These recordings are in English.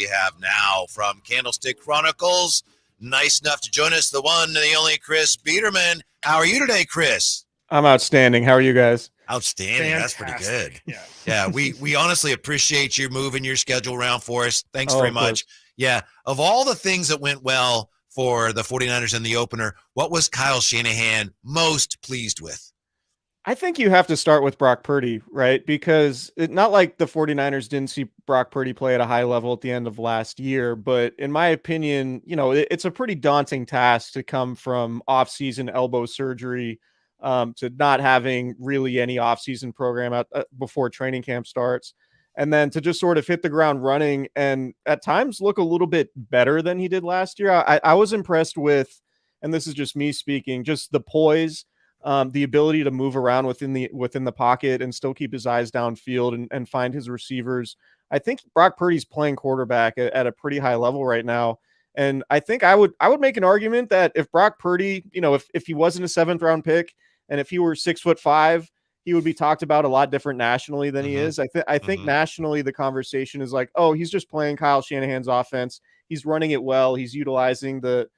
have now from Candlestick Chronicles. Nice enough to join us, the one and the only Chris Biderman. How are you today, Chris? I'm outstanding. How are you guys? Outstanding. Fantastic. That's pretty good. Yeah. We honestly appreciate you moving your schedule around for us. Thanks very much. Course. Yeah, of all the things that went well for the 49ers in the opener, what was Kyle Shanahan most pleased with? I think you have to start with Brock Purdy, right? Because it's not like the 49ers didn't see Brock Purdy play at a high level at the end of last year. But in my opinion, it's a pretty daunting task to come from off-season elbow surgery to not having really any off-season program out before training camp starts. And then to just sort of hit the ground running and at times look a little bit better than he did last year. I was impressed with, and this is just me speaking, just the poise, the ability to move around within the pocket and still keep his eyes downfield and find his receivers. I think Brock Purdy's playing quarterback at a pretty high level right now. And I think I would make an argument that if Brock Purdy, if he wasn't a 7th round pick and if he were 6'5", he would be talked about a lot different nationally than he is. I think nationally the conversation is like, oh, he's just playing Kyle Shanahan's offense. He's running it well. He's utilizing the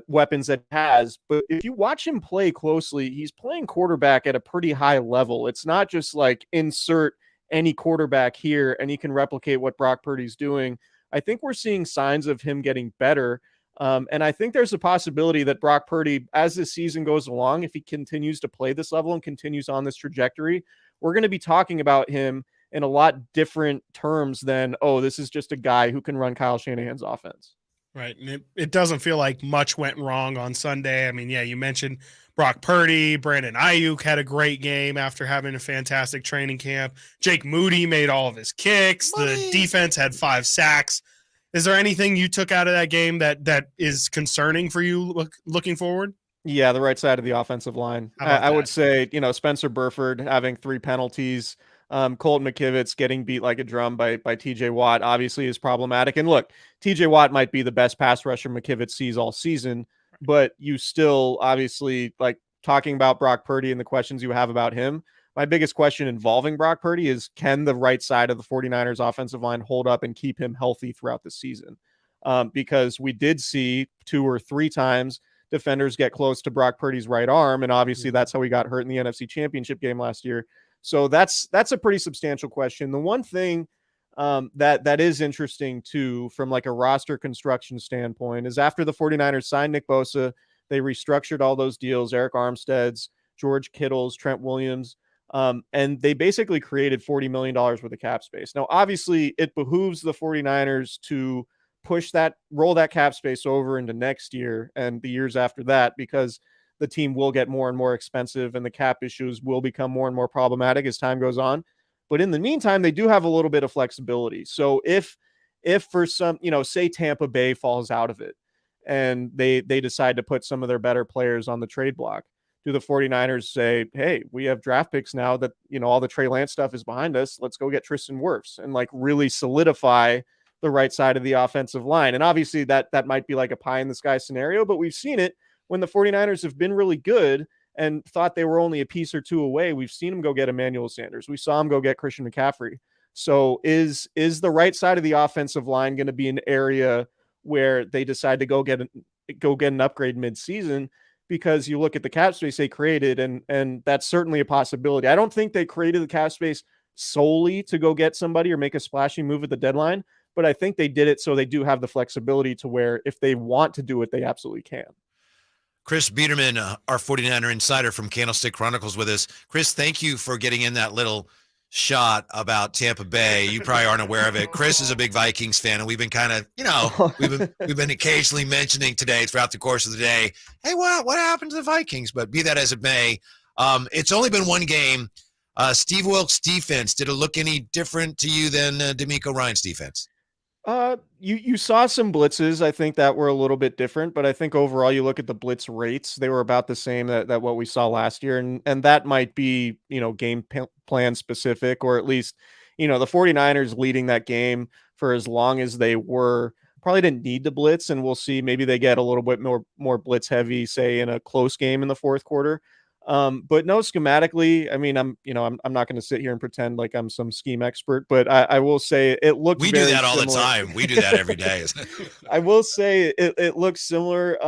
weapons that he has. But if you watch him play closely, he's playing quarterback at a pretty high level. It's not just like insert any quarterback here and he can replicate what Brock Purdy's doing. I think we're seeing signs of him getting better. And I think there's a possibility that Brock Purdy, as this season goes along, if he continues to play this level and continues on this trajectory, we're going to be talking about him in a lot different terms than, oh, this is just a guy who can run Kyle Shanahan's offense. Right. And it doesn't feel like much went wrong on Sunday. I mean, yeah, you mentioned Brock Purdy, Brandon Ayuk had a great game after having a fantastic training camp. Jake Moody made all of his kicks. The defense had 5 sacks. Is there anything you took out of that game that is concerning for you looking forward? Yeah, the right side of the offensive line. I would say, Spencer Burford having 3 penalties. Colton McKivitz getting beat like a drum by TJ Watt obviously is problematic. And look, TJ Watt might be the best pass rusher McKivitz sees all season, but you still obviously like talking about Brock Purdy and the questions you have about him. My biggest question involving Brock Purdy is, can the right side of the 49ers offensive line hold up and keep him healthy throughout the season? Because we did see 2 or 3 times defenders get close to Brock Purdy's right arm. And obviously that's how he got hurt in the NFC Championship game last year. So that's a pretty substantial question. The one thing that is interesting too, from like a roster construction standpoint, is after the 49ers signed Nick Bosa, they restructured all those deals, Eric Armstead's, George Kittle's, Trent Williams, and they basically created $40 million worth of cap space. Now, obviously it behooves the 49ers to roll that cap space over into next year and the years after that, because the team will get more and more expensive and the cap issues will become more and more problematic as time goes on. But in the meantime, they do have a little bit of flexibility. So if for some, say Tampa Bay falls out of it and they decide to put some of their better players on the trade block, do the 49ers say, hey, we have draft picks now that, all the Trey Lance stuff is behind us. Let's go get Tristan Wirfs and like really solidify the right side of the offensive line. And obviously that might be like a pie in the sky scenario, but we've seen it when the 49ers have been really good and thought they were only a piece or 2 away. We've seen them go get Emmanuel Sanders. We saw him go get Christian McCaffrey. So is the right side of the offensive line going to be an area where they decide to go get an upgrade mid-season? Because you look at the cap space they created, and that's certainly a possibility. I don't think they created the cap space solely to go get somebody or make a splashy move at the deadline, but I think they did it so they do have the flexibility to where if they want to do it, they absolutely can. Chris Biderman, our 49er insider from Candlestick Chronicles with us. Chris, thank you for getting in that little shot about Tampa Bay. You probably aren't aware of it. Chris is a big Vikings fan, and we've been kind of, we've been occasionally mentioning today throughout the course of the day, hey, what happened to the Vikings? But be that as it may, it's only been one game. Steve Wilks' defense, did it look any different to you than DeMeco Ryans' defense? You saw some blitzes, I think, that were a little bit different, but I think overall you look at the blitz rates, they were about the same that what we saw last year. And that might be, game plan specific, or at least, the 49ers leading that game for as long as they were probably didn't need to blitz. And we'll see, maybe they get a little bit more blitz heavy, say in a close game in the fourth quarter. But no, schematically, I mean, I'm not going to sit here and pretend like I'm some scheme expert, but I will say it looks we do that all the time. We do that every day. I will say it looks similar.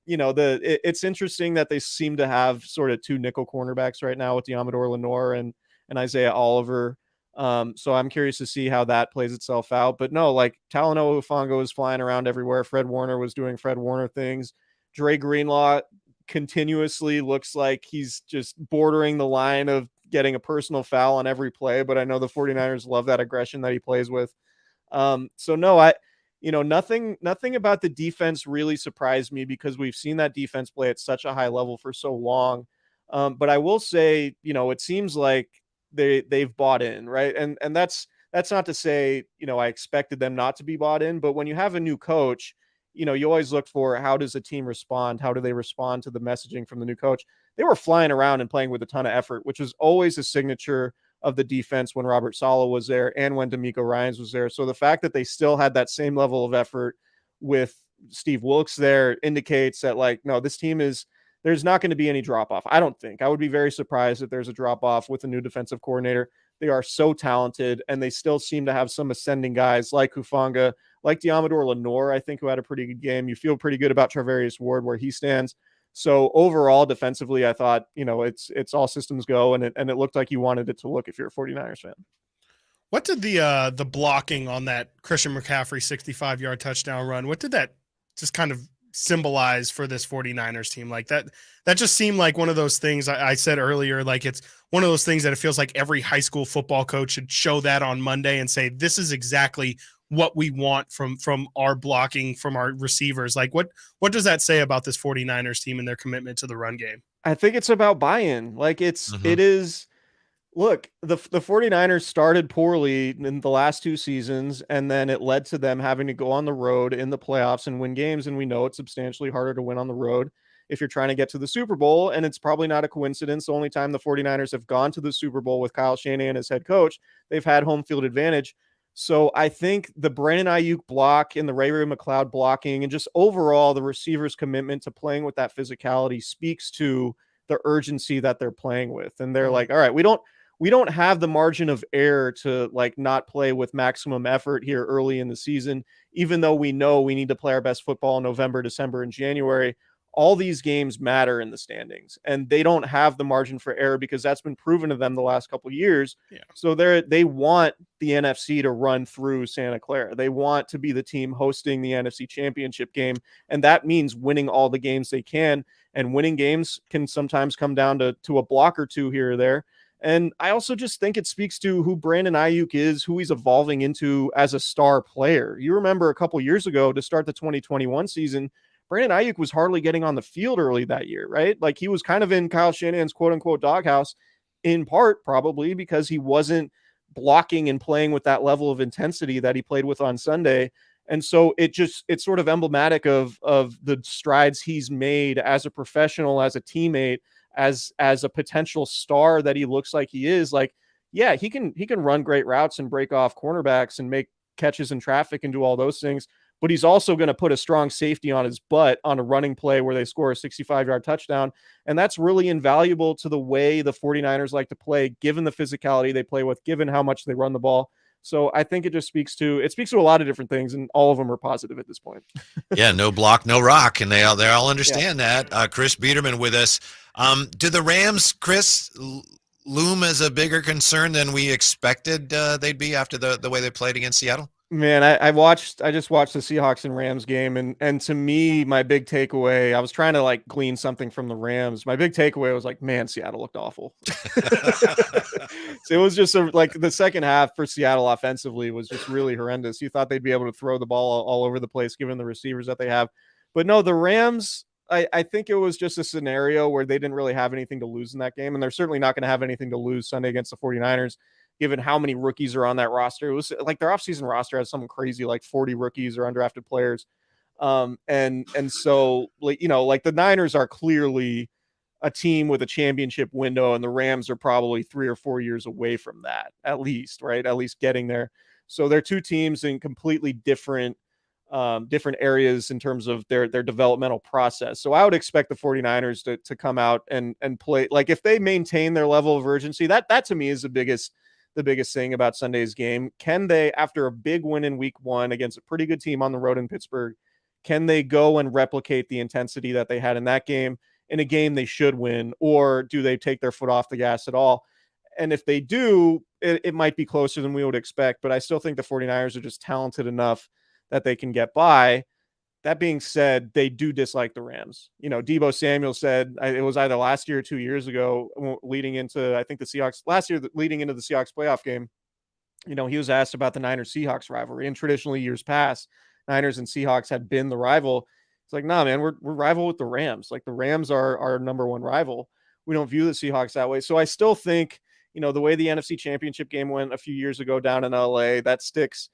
It's interesting that they seem to have sort of two nickel cornerbacks right now with Diamador Lenore and Isaiah Oliver. So I'm curious to see how that plays itself out. But no, like Talanoa Hufanga was flying around everywhere. Fred Warner was doing Fred Warner things. Dre Greenlaw continuously looks like he's just bordering the line of getting a personal foul on every play. But I know the 49ers love that aggression that he plays with. So no, nothing about the defense really surprised me because we've seen that defense play at such a high level for so long. But I will say, it seems like they've bought in, right? And that's not to say, I expected them not to be bought in, but when you have a new coach, you always look for how does the team respond? How do they respond to the messaging from the new coach? They were flying around and playing with a ton of effort, which was always a signature of the defense when Robert Saleh was there and when DeMeco Ryans was there. So the fact that they still had that same level of effort with Steve Wilks there indicates that, like, no, this team there's not going to be any drop off. I don't think. I would be very surprised if there's a drop off with a new defensive coordinator. They are so talented, and they still seem to have some ascending guys like Hufanga, like Diamador Lenore, I think, who had a pretty good game. You feel pretty good about Travarius Ward, where he stands. So overall, defensively, I thought, it's all systems go, and it looked like you wanted it to look if you're a 49ers fan. What did the blocking on that Christian McCaffrey 65-yard touchdown run, what did that just kind of symbolize for this 49ers team? Like that just seemed like one of those things I said earlier, like it's one of those things that it feels like every high school football coach should show that on Monday and say, this is exactly what we want from our blocking, from our receivers. Like what does that say about this 49ers team and their commitment to the run game? I think it's about buy-in. Like it is, look, the 49ers started poorly in the last two seasons, and then it led to them having to go on the road in the playoffs and win games. And we know it's substantially harder to win on the road if you're trying to get to the Super Bowl. And it's probably not a coincidence. The only time the 49ers have gone to the Super Bowl with Kyle Shanahan as head coach, they've had home field advantage. So I think the Brandon Ayuk block and the Ray McLeod blocking and just overall the receivers' commitment to playing with that physicality speaks to the urgency that they're playing with. And they're like, all right, we don't have the margin of error to like not play with maximum effort here early in the season, even though we know we need to play our best football in November, December, and January. All these games matter in the standings, and they don't have the margin for error because that's been proven to them the last couple of years. Yeah. So they want the NFC to run through Santa Clara. They want to be the team hosting the NFC Championship game, and that means winning all the games they can. And winning games can sometimes come down to a block or two here or there. And I also just think it speaks to who Brandon Ayuk is, who he's evolving into as a star player. You remember a couple years ago to start the 2021 season, Brandon Ayuk was hardly getting on the field early that year, right? Like he was kind of in Kyle Shanahan's quote unquote doghouse, in part probably because he wasn't blocking and playing with that level of intensity that he played with on Sunday. And so it's sort of emblematic of the strides he's made as a professional, as a teammate, as a potential star that he looks like he is. Like, yeah, he can run great routes and break off cornerbacks and make catches in traffic and do all those things. But he's also going to put a strong safety on his butt on a running play where they score a 65-yard touchdown. And that's really invaluable to the way the 49ers like to play, given the physicality they play with, given how much they run the ball. So I think it just speaks to a lot of different things, and all of them are positive at this point. Yeah, no block, no rock, and they all understand that. Chris Biderman with us. Do the Rams, Chris, loom as a bigger concern than we expected they'd be after the way they played against Seattle? Man, I just watched the Seahawks and Rams game, and to me, my big takeaway, I was trying to like glean something from the Rams. My big takeaway was like, man, Seattle looked awful. So it was just like the second half for Seattle offensively was just really horrendous. You thought they'd be able to throw the ball all over the place given the receivers that they have. But no, the Rams, I think it was just a scenario where they didn't really have anything to lose in that game, and they're certainly not going to have anything to lose Sunday against the 49ers. Given how many rookies are on that roster. It was like their offseason roster has something crazy, like 40 rookies or undrafted players. And so, like, like the Niners are clearly a team with a championship window, and the Rams are probably 3 or 4 years away from that, at least, right? At least getting there. So they're two teams in completely different different areas in terms of their developmental process. So I would expect the 49ers to come out and play. Like if they maintain their level of urgency, that to me is the biggest thing about Sunday's game. Can they, after a big win in week 1 against a pretty good team on the road in Pittsburgh, can they go and replicate the intensity that they had in that game in a game they should win, or do they take their foot off the gas at all? And if they do, it might be closer than we would expect, but I still think the 49ers are just talented enough that they can get by. That being said, they do dislike the Rams. Deebo Samuel said, it was either last year or 2 years ago, leading into, I think the Seahawks last year, leading into the Seahawks playoff game, he was asked about the Niners-Seahawks rivalry, and traditionally years past, Niners and Seahawks had been the rival. It's like, nah, man, we're rival with the Rams. Like the Rams are our number one rival. We don't view the Seahawks that way. So I still think, the way the NFC Championship game went a few years ago down in LA, that sticks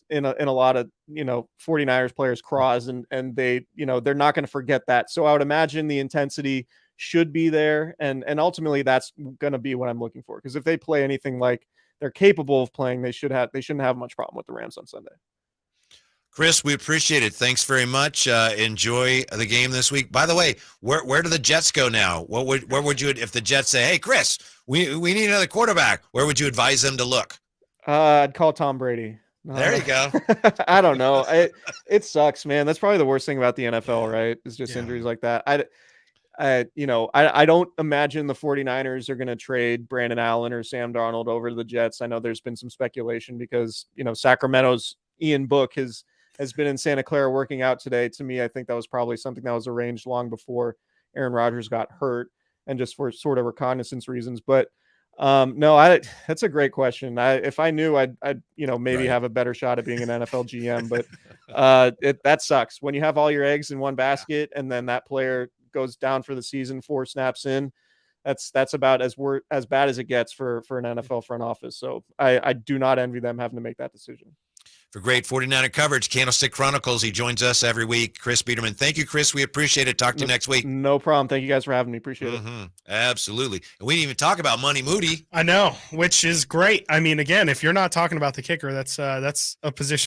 in a lot of 49ers players' craws, and they they're not going to forget that. So I would imagine the intensity should be there, and ultimately that's going to be what I'm looking for, because if they play anything like they're capable of playing, they shouldn't have much problem with the Rams on Sunday. Chris, we appreciate it. Thanks very much. Enjoy the game this week. By the way, where do the Jets go now? Where would you, if the Jets say, "Hey, Chris, we need another quarterback," where would you advise them to look? I'd call Tom Brady. There you go. I don't know. It sucks, man. That's probably the worst thing about the NFL, right? It's just injuries like that. I don't imagine the 49ers are going to trade Brandon Allen or Sam Darnold over to the Jets. I know there's been some speculation because, Sacramento's Ian Book has been in Santa Clara working out today. To me, I think that was probably something that was arranged long before Aaron Rodgers got hurt, and just for sort of reconnaissance reasons. But no, that's a great question. If I knew, I'd maybe have a better shot at being an NFL GM, but that sucks when you have all your eggs in one basket and then that player goes down for the season 4 snaps in. That's about as bad as it gets for an NFL front office. So I do not envy them having to make that decision. For great 49er coverage, Candlestick Chronicles. He joins us every week. Chris Biderman. Thank you, Chris. We appreciate it. Talk to you next week. No problem. Thank you guys for having me. Appreciate it. Absolutely. And we didn't even talk about Money Moody. I know, which is great. I mean, again, if you're not talking about the kicker, that's a position